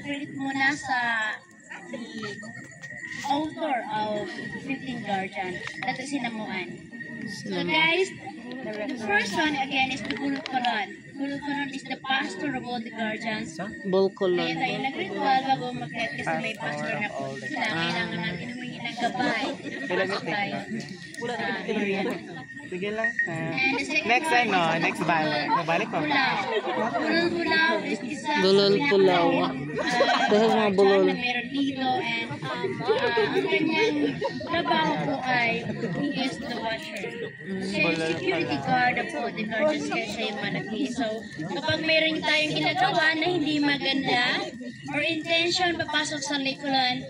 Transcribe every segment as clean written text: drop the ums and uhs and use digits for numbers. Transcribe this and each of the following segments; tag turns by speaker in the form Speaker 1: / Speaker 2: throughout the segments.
Speaker 1: credit muna sa the author of 15 Guardian, that is Sinamuan. So guys, the first one again is the Bulkoran. Bulkoran is the pastor of all the guardians.
Speaker 2: Bulkoran.
Speaker 1: Kaya tayo nag-ritual bago mag-credit kasi may pastor na po sila. Kailangan natin humingi ng gabay. Pasok tayo sa area.
Speaker 3: Sige lang.
Speaker 1: And the second
Speaker 3: Next time, no? Next balik. Mabalik ko.
Speaker 1: Pulaw. Bulol-pulaw is isa sa
Speaker 2: Bulol-pulaw. Dahil mga bulol.
Speaker 1: na meron dito and ang kanyang trabaho po ay he is the washer. Siya yung security guard po, the guardians kaya siya yung malaki. So, kapag meron tayong ginagawa na hindi maganda or intention papasok sa likuran,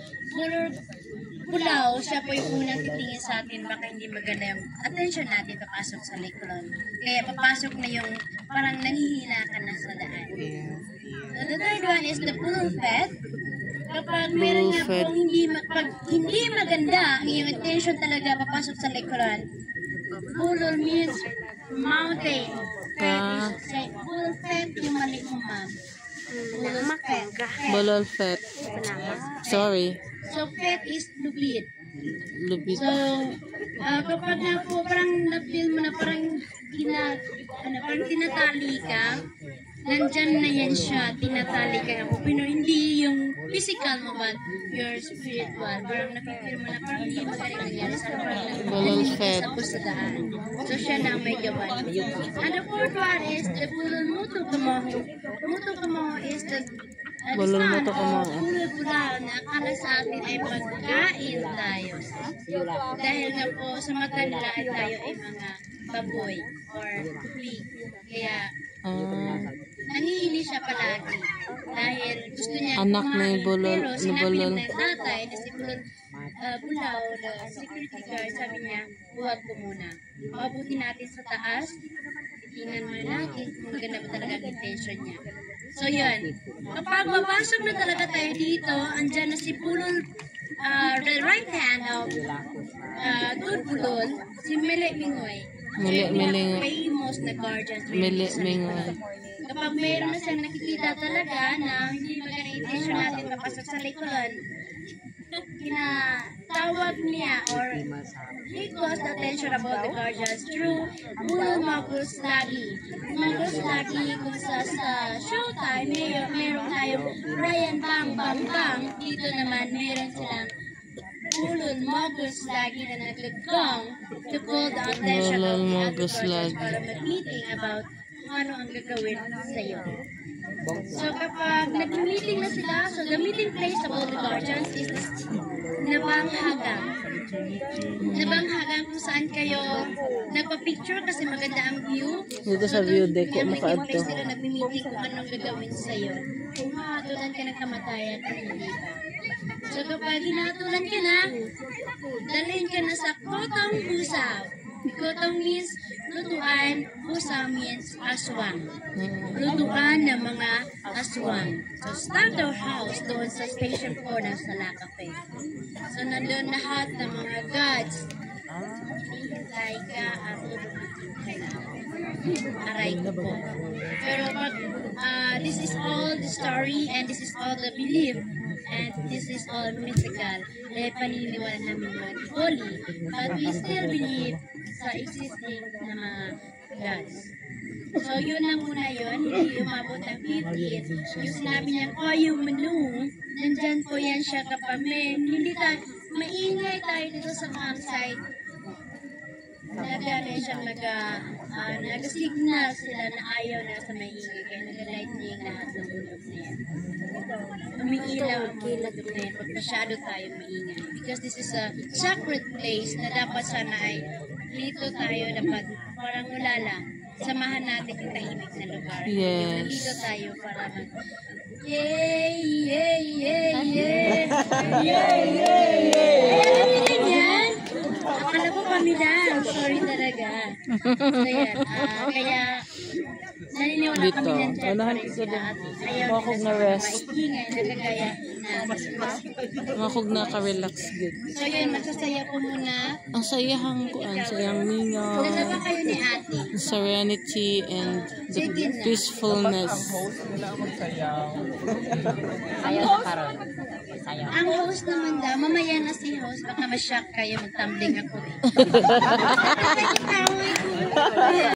Speaker 1: Pulaw, siya po yung unang titingin sa atin, baka hindi maganda yung attention natin papasok sa likuran. Kaya papasok na yung parang nanghihina ka na sa daan. So, the third one is the pulpet. Kapag meron nga po hindi maganda ang iyong attention talaga papasok sa likuran, pulol means mountain. Pulpet yung mali mo, ma'am. Pulpet.
Speaker 2: Bulol fet. Sorry.
Speaker 1: So, pet is lubid.
Speaker 2: Lubid.
Speaker 1: So, kapag na po parang na-feel mo na parang tinatali ka, nandyan na yan siya, tinatali ka na po. Pero hindi yung physical mo ba, your spiritual. Parang na-feel mo na parang hindi magaling nangyari sa parang
Speaker 2: Bulol-fet.
Speaker 1: sa daan. So, siya na may gawan. And the fourth one is the Mutu Kamaho. Mutu Kamaho is the
Speaker 2: Bulol-muto Kamaho.
Speaker 1: Bulol-bulal na akala sa atin ay pagkain tayo. Dahil nga po sa mata nila ay tayo ay mga baboy or pig. Kaya nangihingi siya palagi dahil gusto niya
Speaker 2: anak na yung bulol.
Speaker 1: Pero sinabi niya ng tatay na si Bulaw, the security guard, sabi niya, huwag ko muna. Mabuti natin sa taas, tingnan mo natin kung maganda ba talaga ang intention niya. So yun, kapag mapasok na talaga tayo dito, andyan na si Bulol, the right hand of Dun Bulol, si Mele Mingoy.
Speaker 2: Mele
Speaker 1: Famous na guardian.
Speaker 2: Mele Mingoy.
Speaker 1: Kapag mayroon na siyang nakikita talaga na hindi magandang intention natin papasok sa likuran, kinatawag niya or he calls the attention about the guardians through Bulol Magus lagi. Magus lagi kung sa showtime, meron tayong Ryan Bang Bang Bang. Dito naman meron silang Bulol Magus lagi na nag-gong to call the attention of the other guardians para mag-meeting about kung ano ang gagawin sa iyo. So kapag nag-meeting na sila, so the meeting place of all the guardians is Nabanghagang. Nabanghagang kung saan kayo nagpa-picture kasi maganda ang view.
Speaker 2: Dito sa view deck ko makaad to.
Speaker 1: Sila nag-meeting kung anong gagawin sa iyo. Kung mahatulan ka ng kamatayan at hindi ka. So kapag hinatulan ka na, dalhin ka na sa Kotong Pusaw. Kotong means lutuan, pusa means aswang. Lutuan ng mga aswang. So, starter house doon sa Station 4 ng Sala Cafe. So, nandun lahat ng mga gods. Laika at aray ko po. Pero pag, this is all the story and this is all the belief. And this is all mythical. Dahil paniniwala namin yun holy. But we still believe sa existing na mga gods. So, yun lang muna yun. Hindi umabot ng 50. Yung sinabi niya, yung menu, nandyan po yan siya kapag hindi tayo, maingay tayo dito sa campsite. Nagano siya nag-signal sila na ayaw na sa maingay. Kaya nag-lightning lahat ng ulog na yan. Umiilaw ang ulog na yan pag masyado tayo maingay. Because this is a sacred place na dapat sana ay dito tayo dapat parang wala lang. Samahan natin yung tahimik na lugar.
Speaker 2: Yes.
Speaker 1: Dito tayo para mag yay, yay, yay, yay, yay, yay, yay. Alam niyo din yan? Akala ko kami lang. Sorry talaga. So yan. Kaya naniniwala
Speaker 2: Dito.
Speaker 1: kami nandyan pa
Speaker 2: Unahan
Speaker 1: rin
Speaker 2: ko
Speaker 1: sila
Speaker 2: din.
Speaker 1: at ayaw
Speaker 2: Ako
Speaker 1: nila
Speaker 2: na
Speaker 1: sa
Speaker 2: rest.
Speaker 1: maingay na kagaya na
Speaker 2: Makog na ka-relax good.
Speaker 1: So yun, magsasaya po muna.
Speaker 2: Ang sayahang kuan, sayang ninyo.
Speaker 1: Dalawa kayo ni ate.
Speaker 2: Serenity and the peacefulness.
Speaker 1: Ang host naman daw, mamaya na si host, baka ma-shock kayo, mag-tumbling ako eh.